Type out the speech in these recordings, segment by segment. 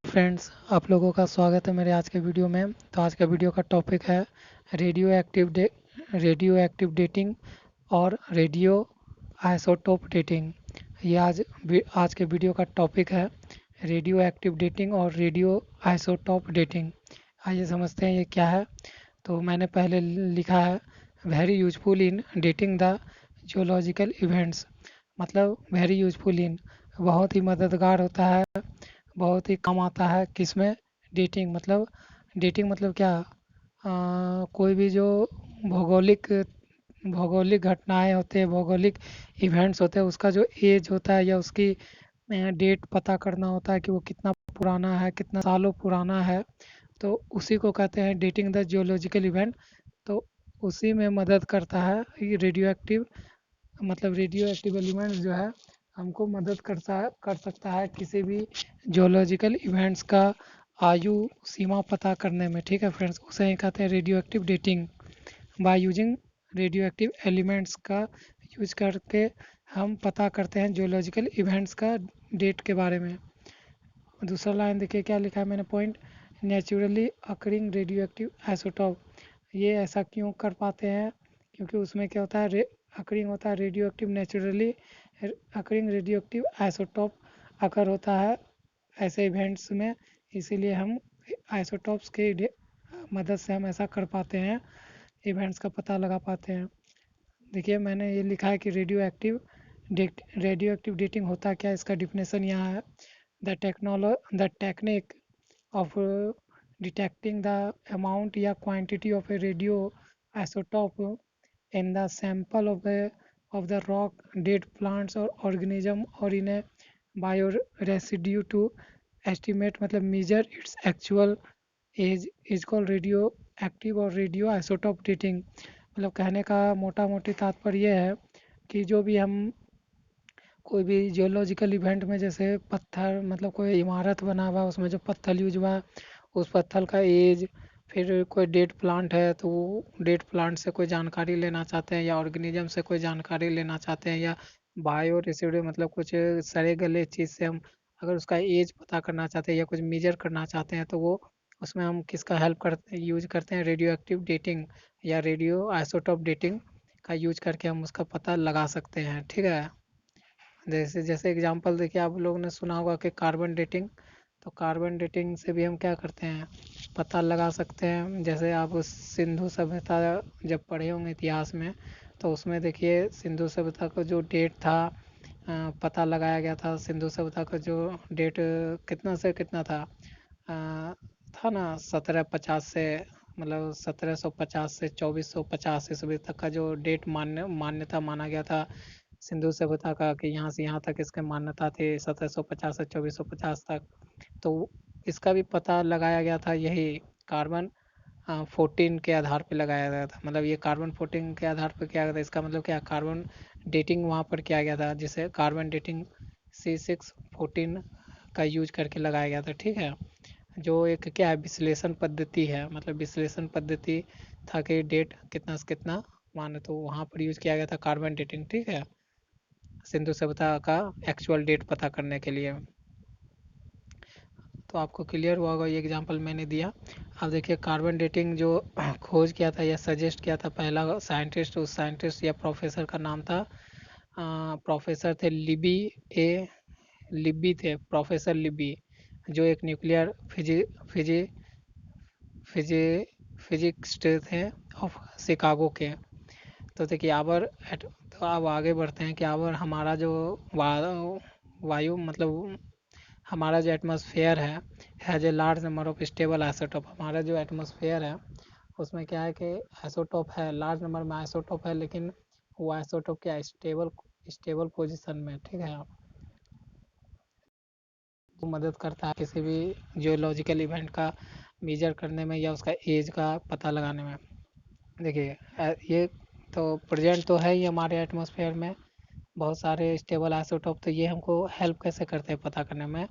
Friends, आप लोगों का स्वागत है मेरे आज के वीडियो में। तो आज का वीडियो का टॉपिक है रेडियो एक्टिव डेटिंग और रेडियो आइसोटोप डेटिंग। ये आज के वीडियो का टॉपिक है रेडियो एक्टिव डेटिंग और रेडियो आइसोटोप डेटिंग। आइए समझते हैं ये क्या है। तो मैंने पहले लिखा है very useful in dating the geological events. मतलब वेरी यूजफुल इन बहुत ही मददगार होता है, बहुत ही कम आता है किसमें, डेटिंग मतलब क्या, कोई भी जो भौगोलिक भौगोलिक घटनाएं होते हैं, भौगोलिक इवेंट्स होते हैं, उसका जो एज होता है या उसकी डेट पता करना होता है कि वो कितना पुराना है, कितना सालों पुराना है। तो उसी को कहते हैं डेटिंग द जियोलॉजिकल इवेंट। तो उसी में मदद करता है ये रेडियो एक्टिव, मतलब रेडियो एक्टिव एलिमेंट्स जो है हमको मदद कर सकता है किसी भी जियोलॉजिकल इवेंट्स का आयु सीमा पता करने में। ठीक है फ्रेंड्स, उसे ही कहते हैं radio active dating. By using radio active elements का यूज करके हम पता करते हैं जियोलॉजिकल इवेंट्स का डेट के बारे में। दूसरा लाइन देखिए क्या लिखा है मैंने point, naturally occurring radio active isotope. ये ऐसा क्यों कर पाते हैं, क्योंकि उसमें क्या होता है, अकरिंग होता है radio active, naturally occurring radio active isotope occur होता है ऐसे इवेंट्स में। इसीलिए हम आइसोटॉप्स के मदद से हम ऐसा कर पाते हैं, इवेंट्स का पता लगा पाते हैं। देखिए मैंने ये लिखा है कि रेडियो एक्टिव डेटिंग होता क्या है, इसका डिफिनेशन यहाँ है। The technique of detecting the amount या quantity of a radioisotope in the sample of the rock, dead plants or organism or in a bioresidue to estimate मतलब measure its actual age is called radioactive और radioisotope dating। मतलब कहने का मोटा मोटी तात्पर्य है कि जो भी हम कोई भी जियोलॉजिकल इवेंट में, जैसे पत्थर, मतलब कोई इमारत बना हुआ उसमें जो पत्थर यूज हुआ, उस पत्थर का एज, फिर कोई डेड प्लांट है तो वो डेड प्लांट से कोई जानकारी लेना चाहते हैं, या ऑर्गेनिज्म से कोई जानकारी लेना चाहते हैं, या बायो रेसिड्यू मतलब कुछ सड़े गले चीज़ से हम अगर उसका एज पता करना चाहते हैं या कुछ मेजर करना चाहते हैं, तो वो उसमें हम किसका हेल्प करते हैं, यूज करते हैं रेडियो एक्टिव डेटिंग या रेडियो आइसोटोप डेटिंग का यूज करके हम उसका पता लगा सकते हैं। ठीक है, जैसे जैसे एग्जांपल देखिए, आप लोगों ने सुना होगा कि कार्बन डेटिंग। तो कार्बन डेटिंग से भी हम क्या करते हैं, पता लगा सकते हैं। जैसे आप उस सिंधु सभ्यता जब पढ़े होंगे इतिहास में, तो उसमें देखिए सिंधु सभ्यता का जो डेट था, पता लगाया गया था। सिंधु सभ्यता का जो डेट कितना से कितना था, था ना 1750 से, मतलब 1750 से 2450 ईस्वी तक का जो डेट मान्यता माना गया था सिंधु सभ्यता का, कि यहाँ से यहाँ तक इसकी मान्यता थी 1750 से 2450 तक। तो इसका भी पता लगाया गया था यही कार्बन 14 के आधार पे लगाया गया था। मतलब ये कार्बन 14 के आधार पे किया गया था, इसका मतलब क्या, कार्बन डेटिंग वहाँ पर किया गया था, जिसे कार्बन डेटिंग C614 का यूज करके लगाया गया था। ठीक है, जो एक क्या है, विश्लेषण पद्धति है, मतलब विश्लेषण पद्धति था कि डेट कितना से कितना माने, तो वहाँ पर यूज किया गया था कार्बन डेटिंग। ठीक है, सिंधु सभ्यता का एक्चुअल डेट पता करने के लिए। तो आपको क्लियर हुआ होगा, ये एग्जांपल मैंने दिया। अब देखिए कार्बन डेटिंग जो खोज किया था या सजेस्ट किया था पहला साइंटिस्ट, उस साइंटिस्ट या प्रोफेसर का नाम था, प्रोफेसर थे ए लिब्बी थे, प्रोफेसर लिब्बी, जो एक न्यूक्लियर फिजी फिजी फिजिक्स्ट थे ऑफ शिकागो के। तो देखिए तो अब आगे बढ़ते हैं कि अबर हमारा जो वायु मतलब हमारा जो एटमॉस्फेयर है जो large number of stable isotope, हमारा जो एटमॉस्फेयर है उसमें क्या है कि आइसोटोप है, लार्ज नंबर में आइसोटोप है, लेकिन वो आइसोटोप क्या स्टेबल स्टेबल पोजीशन में। ठीक है, वो मदद करता है किसी भी जियोलॉजिकल इवेंट का मेजर करने में या उसका एज का पता लगाने में। देखिए ये तो प्रेजेंट तो है ही हमारे एटमॉस्फेयर में बहुत सारे स्टेबल आइसोटोप, तो ये हमको हेल्प कैसे करते हैं पता करने में।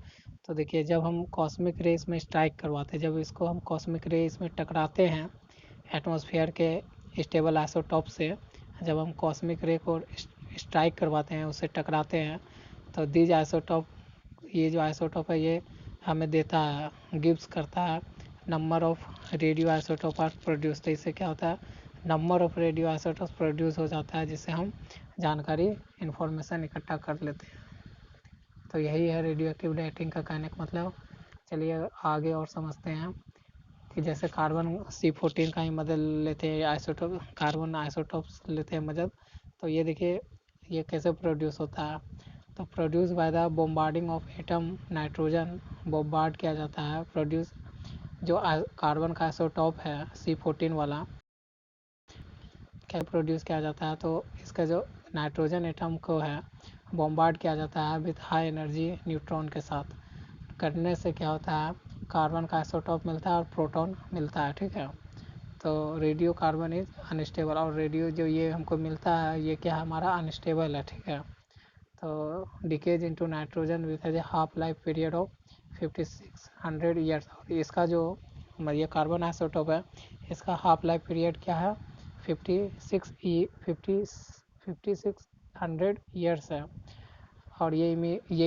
तो देखिए जब हम कॉस्मिक रेस में स्ट्राइक करवाते हैं, जब इसको हम कॉस्मिक रेस में टकराते हैं एटमॉस्फेयर के स्टेबल आइसोटोप से, जब हम कॉस्मिक रे को स्ट्राइक करवाते हैं, उससे टकराते हैं, तो दीज आइसोटोप, ये जो आइसोटोप है ये हमें देता है, गिव्स करता है number of radio isotope are produce. तो इससे क्या होता है, number of radio isotope produce हो जाता है, जिससे हम जानकारी इंफॉर्मेशन इकट्ठा कर लेते हैं। तो यही है रेडियो एक्टिव डेटिंग का कहने का मतलब। चलिए आगे और समझते हैं कि जैसे कार्बन C14 का ही मदद लेते हैं, आइसोटोप कार्बन आइसोटोप्स लेते हैं मदद। तो ये देखिए ये कैसे प्रोड्यूस होता है। तो produce by the bombarding of atom nitrogen, bombard किया जाता है प्रोड्यूस। जो कार्बन का आइसोटॉप है C14 वाला क्या प्रोड्यूस किया जाता है, तो इसका जो नाइट्रोजन एटम को है बॉम्बार्ड किया जाता है विथ हाई एनर्जी न्यूट्रॉन के साथ। करने से क्या होता है, कार्बन का आइसोटॉप मिलता है और प्रोटॉन मिलता है। ठीक है, तो रेडियो कार्बन इज अनस्टेबल, और रेडियो जो ये हमको मिलता है ये क्या है, हमारा अनस्टेबल है। ठीक है, तो decays into nitrogen with A half life period of 5600 years. इसका जो ये कार्बन आइसोटोप है इसका हाफ लाइफ पीरियड क्या है, 5600 ईयर्स है। और ये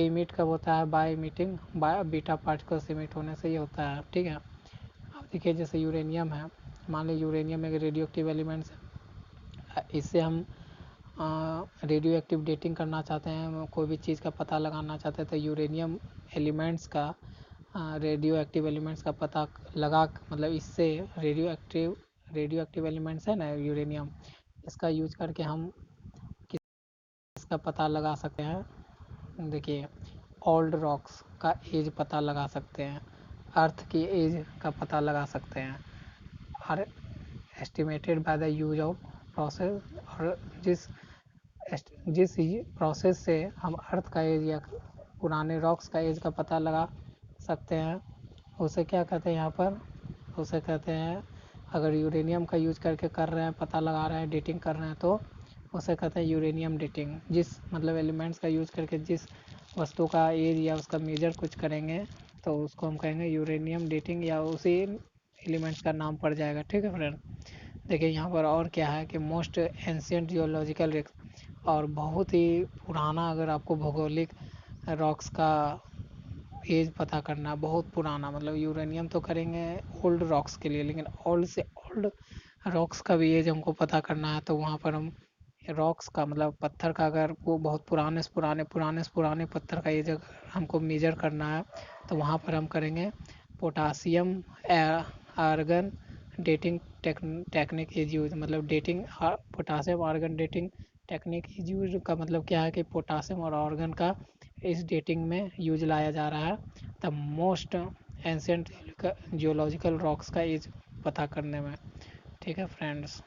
इमिट कब होता है, by emitting by beta particles emit होने से ये होता है। ठीक है, अब देखिए जैसे यूरेनियम है, मान लीजिए यूरेनियम एक रेडियो एक्टिव एलिमेंट्स है। इससे हम रेडियो एक्टिव डेटिंग करना चाहते हैं, कोई भी चीज़ का पता लगाना चाहते हैं, तो यूरेनियम एलिमेंट्स का रेडियो एक्टिव एलिमेंट्स का पता लगा, मतलब इससे रेडियो एक्टिव एलिमेंट्स है ना यूरेनियम, इसका यूज करके हम किसका पता लगा सकते हैं। देखिए ओल्ड रॉक्स का एज पता लगा सकते हैं, अर्थ की एज का पता लगा सकते हैं, और estimated by the use of process. और जिस जिस प्रोसेस से हम अर्थ का एज या पुराने रॉक्स का एज का पता लगा सकते हैं उसे क्या कहते हैं, यहाँ पर उसे कहते हैं, अगर यूरेनियम का यूज करके कर रहे हैं, पता लगा रहे हैं, डेटिंग कर रहे हैं, तो उसे कहते हैं यूरेनियम डेटिंग। जिस मतलब एलिमेंट्स का यूज करके जिस वस्तु का एज या उसका मेजर कुछ करेंगे तो उसको हम कहेंगे यूरेनियम डेटिंग, या उसी एलिमेंट्स का नाम पड़ जाएगा। ठीक है फ्रेंड, देखिए यहाँ पर और क्या है कि मोस्ट एंशियंट जियोलॉजिकल रिक्स, और बहुत ही पुराना, अगर आपको भौगोलिक रॉक्स का एज पता करना, बहुत पुराना, मतलब यूरेनियम तो करेंगे ओल्ड रॉक्स के लिए, लेकिन ओल्ड से ओल्ड रॉक्स का भी एज हमको पता करना है, तो वहाँ पर हम रॉक्स का मतलब पत्थर का, अगर वो बहुत पुराने से पुराने पत्थर का एज अगर हमको मेजर करना है तो वहाँ पर हम करेंगे potassium argon dating technique is use. मतलब dating potassium argon dating technique is use का मतलब क्या है कि पोटासियम और आर्गन का इस डेटिंग में यूज लाया जा रहा है the most ancient geological rocks का एज पता करने में। ठीक है फ्रेंड्स।